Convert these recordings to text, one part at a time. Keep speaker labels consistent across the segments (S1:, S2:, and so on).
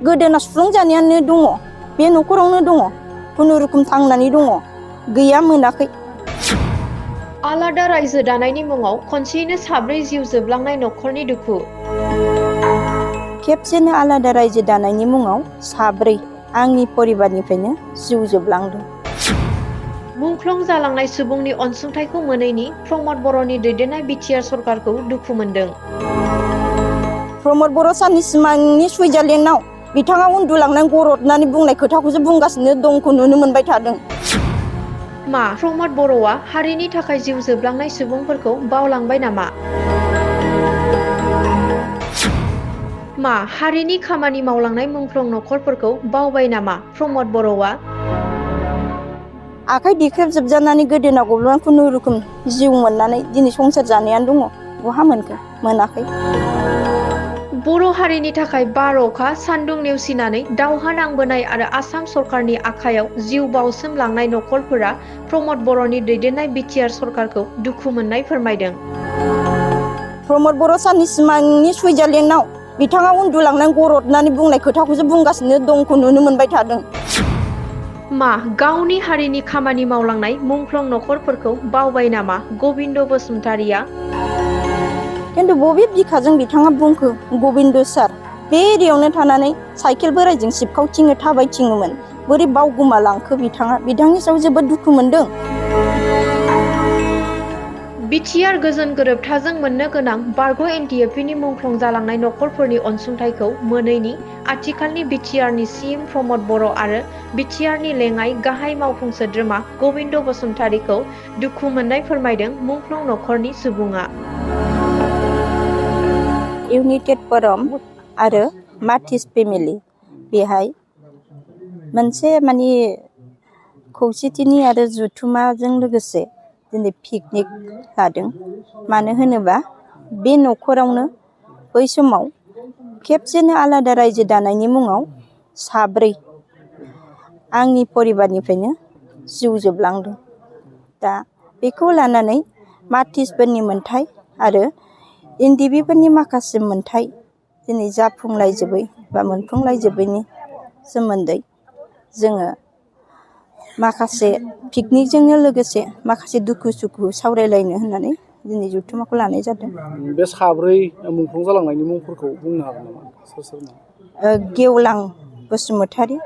S1: गोदोना सुफ्लंजानायानो दङ, बे न'खरावनो दङ, खुनुरुखुम थांनानै दङ, गैया मोनाखै।
S2: आलादा रायजो दानायनि मुङाव खनसेयैनो साब्रै जिउ जोबलांनाय न'खरनि दुखु।
S1: खेबसेनो आलादा रायजो दानायनि मुङाव साब्रै आंनि परिबारनिफ्रायनो जिउ जोबलांदों।
S2: मुंख्लं जालांनाय सुबुंनि अनसुंथाइखौ मोनैनि प्रमद बर'नि दैदेननाय बिटिआर सरकारखौ दुखु मोनदों।
S1: प्रमद बर' साननि सिमांनि सुइजारलेण्डआव बिथाङा उन्दुलांनानै गरदनानै बुंनाय खोथाखौसो बुंगासिनो दंखौ नुनो मोनबाय थादों।
S2: मा प्रमद बर'आ हारिनि थाखाय जिउ जोबलांनाय सुबुंफोरखौ बावलांबाय नामा? मा हारिनि खामानि मावलांनाय मुंख्लं न'खरफोरखौ बावबाय नामा प्रमद बर'आ?
S1: आखाइ देख्रेबजोबजानानै गोदोना गब्ल'नानै खुनुरुखुम जिउ मोननानै दिनै संसार जानायानो दङ, बहा मोनखो? मोनाखै।
S2: बर' हारिनि थाखाय बार अखा सान्दुं नेवसिनानै दावहा नांबोनाय आरो आसाम सरकारनि आखायाव जिउ बावसोमलांनाय न'खरफोरा प्रमद बर'नि दैदेननाय बिटिआर सरकारखौ दुखु मोननाय फोरमायदों।
S1: प्रमद बर' साननि सिमांनि सुइजारलेण्डआव बिथाङा उन्दुलांनानै गरदनानै बुंनाय खोथाखौसो बुंगासिनो दंखौ नुनो मोनबाय थादों।
S2: मा गावनि हारिनि खामानि मावलांनाय मुंख्लं न'खरफोरखौ बावबाय नामा गबिन्द बसुमतारिया?
S1: खिन्थु बबे बिखाजों बिथाङा बुंखो गबिन्द सार? बे एरियायावनो थानानै साइकेल बोराइजों सिबखावथिङो, थाबायथिङोमोन। बोरै बावगोमालांखो बिथाङा? बिथांनि सायाव जोबोद दुखु मोनदों।
S2: बिटिआर गोजोन गोरोबथाजों मोननो गोनां बारग' एनडिएफबिनि मुंख्लं जालांनाय न'खरफोरनि अनसुंथाइखौ मोनैनि आथिखालनि बिटिआरनि सिएम प्रमद बर' आरो बिटिआरनि लेङाइ गाहाय मावफुं सोद्रोमा गबिन्द बसुमतारिखौ दुखु मोननाय फोरमायदों मुंख्लं न'खरनि सुबुङा।
S1: इउनाइटेड फराम आरो माथिस फेमिलि, बेहाय मोनसे खौसेथिनि आरो जुथुमाजों लोगोसे दिनै पिकनिक लादों। मानो होनोबा बे न'खरावनो बै समाव खेबसेनो आलादा रायजो दानायनि मुङाव साब्रै आंनि परिबारनिफ्रायनो जिउ जोबलांदों। दा बेखौ लानानै माथिसफोरनि मोन्थाय आरो एनडिएफबिफोरनि माखासे मोन्थाय दिनै जाफुंलायजोबै बा मोनफुंलायजोबैनि सोमोन्दै जोङो माखासे पिकनिकजोंनो लोगोसे माखासे दुखु सुखु सावरायलायनो होननानै दिनै जथुम्माखौ लानाय जादों।
S3: बे साब्रै मुंख्लं जालांनायनि मुंफोरखौ बुंनो हागोन नामा? सोर सोरमोन?
S1: गेवलां बसुमतारि,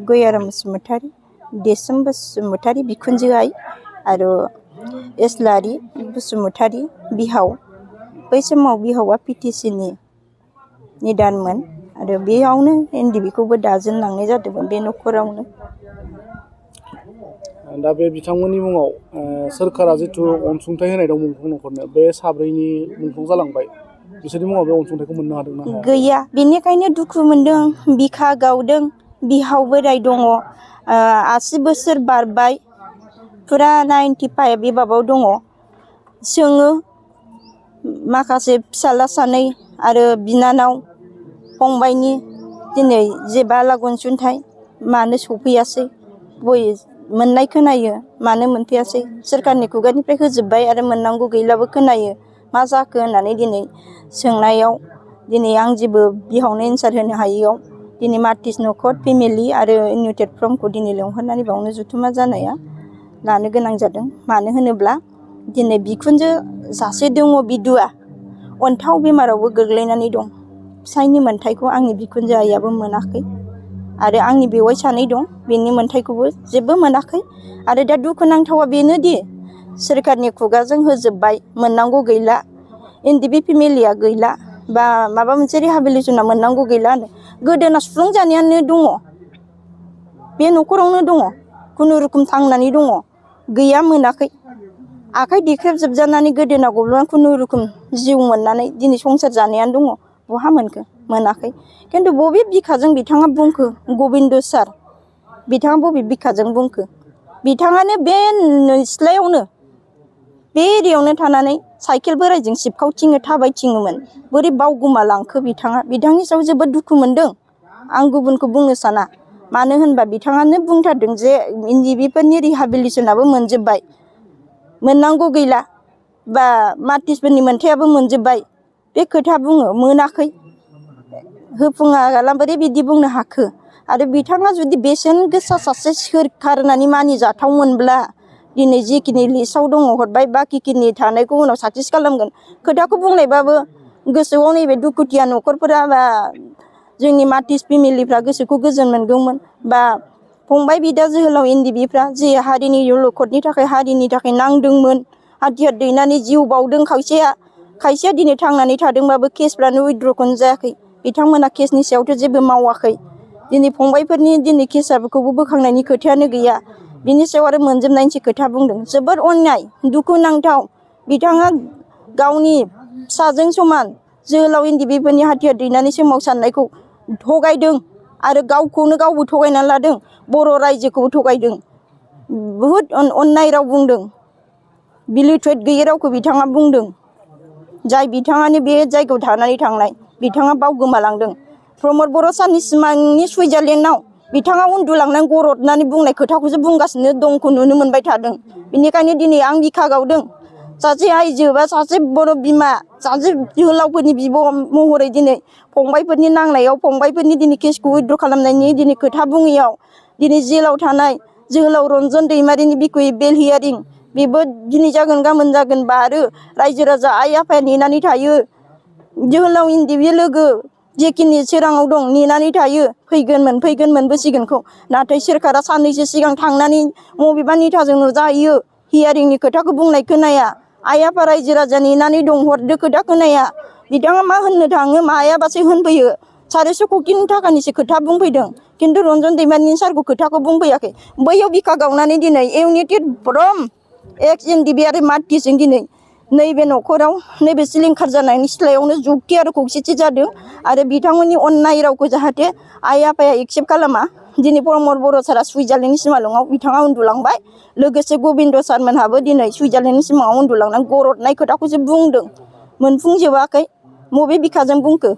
S1: गयाराम बसुमतारि, देसोम बसुमतारि बिखुनजो आइ आरो एस्लारि बसुमतारि बिहाव। बै समाव बिहावा पिटिसिनि निदानमोन आरो बेयावनो एनडिएफबिखौबो दाजेनलांनाय जादोंमोन, बे न'खरावनो।
S3: दा बे बिथांमोननि मुङाव सोरखारा जिथु अनसुंथाइ होनाय दं मुंख्लं न'खरनो, बे साब्रैनि मुंख्लं जालांबाय, बिसोरनि मुङाव बे अनसुंथाइखौ मोननो हादोंना?
S1: गैया, बेनिखायनो दुखु मोनदों। बिखा गावदों, बिहाव बोराइ दङ, 80 बोसोर बारबाय, फुरा 95 एबाबाव दङ। सोङो माखासे फिसाला सानै आरो बिनानाव फंबायनि दिनै जेबो आलाग अनसुंथाइ मानो सफैयासै? मोननाय खोनायो, मानो मोनफैयासै? सोरखारनि खुगानिफ्राय होजोब्बाय आरो मोननांगौ गैलाबो खोनायो। मा जाखो होननानै दिनै सोंनायाव दिनै आं जेबो बिहावनो एन्सार होनो हायैयाव दिनै माथिस न'खर फेमिलि आरो इउनाइटेड फरामखौ दिनै लेंहरनानै बावनो जुथुमा जानाया लानो गोनां जादों। मानो होनोब्ला दिनै बिखुनजो सासे दङ, बिदुआ अन्थाव बेमारावबो गोग्लैनानै दं। फिसायनि मोन्थायखौ आंनि बिखुनजो आइयाबो मोनाखै आरो आंनि बेवाइ सानै दं, बेनि मोन्थायखौबो जेबो मोनाखै। आरो दा दुखुनांथावा बेनोदि सोरखारनि खुगाजों होजोब्बाय, मोननांगौ गैला, एनडिएफबि फेमिलिया गैला, बा माबा मोनसे रिहाबिलिटेसना मोननांगौ गैला होनो। गोदोना सुफ्लंजानायानो दङ, बे न'खरावनो दङ, खुनुरुखुम थांनानै दङ, गैया मोनाखै। आखाइ देख्रेबजोबजानानै गोदोना गब्ल'नानै खुनुरुखुम जिउ मोननानै दिनै संसार जानायानो दङ, बहा मोनखो? मोनाखै। खिन्थु बबे बिखाजों बिथाङा बुंखो गबिन्द सार? बिथाङा बबे बिखाजों बुंखो? बिथाङानो बे सिथ्लायावनो बे एरियायावनो थानानै साइकेल बोराइजों सिबखावथिङो, थाबायथिङोमोन। बोरै बावगोमालांखो बिथाङा? बिथांनि सायाव जोबोद दुखु मोनदों। आं गुबुनखौ बुंनो साना। मानो होनबा बिथाङानो बुंथारदों जे एनडिएफबिफोरनि रिहाबिलिटेसनाबो मोनजोब्बाय, मोननांगौ गैला, बा माथिसफोरनि मोन्थायाबो मोनजोब्बाय। बे खोथा बुङो, मोनाखै। होफुङा बोरै बिदि बुंनो हाखो आरो बिथाङा जुदि बेसेन गोसा सासे सोरखार होननानै मानिजाथावमोनब्ला दिनै जिखिनि लिस्टआव दङ हरबाय बाखिखिनि थानायखौ उनाव साक्सेस खालामगोन खोथाखौ बुंलायबाबो गोसोआव नैबे दुखुथिया न'खरफोरा बा जोंनि मार्टिस्ट फेमिलिफ्रा गोसोखौ गोजोन मोनगौमोन बा फंबाय बिदा जोहोलाव एनडिबिफ्रा जे हारिनि अलखदनि थाखाय हारिनि थाखाय नांदोंमोन हाथियार दैनानै जिउ बाउदों खायसेया दिनै थांनानै थादोंबाबो केसफ्रानो उइथड्रखौनो जायाखै बिथांमोना केसनि सायावथ' जेबो मावाखै दिनै फंबायफोरनि दिनै केसखौबो बोखांनायनि खोथायानो गैया बिनि सायाव आरो मोनजोबनायनिसो खोथा बुंदों जोबोद अन्याय दुखुनांथाव बिथाङा गावनि फिसाजों समान जोहोलाव एनडिबिफोरनि हाथियार दैनानै सोमावसारनायखौ थगायदों आरो गावखौनो गावबो थगायनानै लादों बर' रायजोखौबो थगायदों बुहुद अन्याय राव बुंदों बिलिटुवेट गैयै रावखौ बिथाङा बुंदों जाय बिथाङानो बे जायगायाव थानानै थांनाय बिथाङा बावगोमालांदों प्रमद बर' साननि सिमांनि सुइजारलेण्डआव बिथाङा उन्दुलांनानै गरदनानै बुंनाय खोथाखौसो बुंगासिनो दंखौ नुनो मोनबाय थादों बेनिखायनो दिनै आं बिखा गावदों सासे आइजो बा सासे बर' बिमा सासे जोहोलावफोरनि बिब' महरै दिनै फंबायफोरनि नांनायाव फंबायफोरनि दिनै केसखौ उइथड्र खालामनायनि दिनै खोथा बुङैयाव दिनै जेलाव थानाय जोहोलाव रन्जन दैमारिनि बिखयै बेल हियारिं बेबो दिनै जागोन गाबोन जागोन बा आरो रायजो राजा आइ आफाया नेनानै थायो जोहोलाव एनडिबि लोगो जेखिनि सोराङाव दं नेनानै थायो फैगोन मोनबोसिगोनखौ नाथाय सोरखारा साननैसो सिगां थांनानै बबेबा नेताजों नुजाहैयो हियारिंनि खोथाखौ बुंनाय खोनाया आइ आफा रायजो राजा नेनानै दं हरदो खोथा खोनाया बिथाङा मा होननो थाङो मायाबासो होनफैयो 400 कौटिनि थाखानिसो खोथा बुंफैदों खिन्थु रन्जन दैमारिनि सारखौ खोथाखौ बुंफैयाखै बैयाव बिखा गावनानै दिनै इउनाइटेड फ्रम एक्स एनडिबि आरो मार्टिसजों दिनै नैबे न'खराव नैबे सिलिंखार जानायनि सिथ्लायावनो जुक्ति आरो खौसेथि जादों आरो बिथांमोननि अन्याय रावखौ जाहाथे आइ आफाया एक्सेप्ट खालामा दिनै प्रमद बर' सारा सुइजारलेण्डनि सिमाङाव बिथाङा उन्दुलांबाय लोगोसे गबिन्द सारमोनहाबो दिनै सुइजारलेण्डनि सिमाङाव उन्दुलांनानै गरदनाय खोथाखौसो बुंदों मोनफुंजोबाखै बबे बिखाजों बुंखो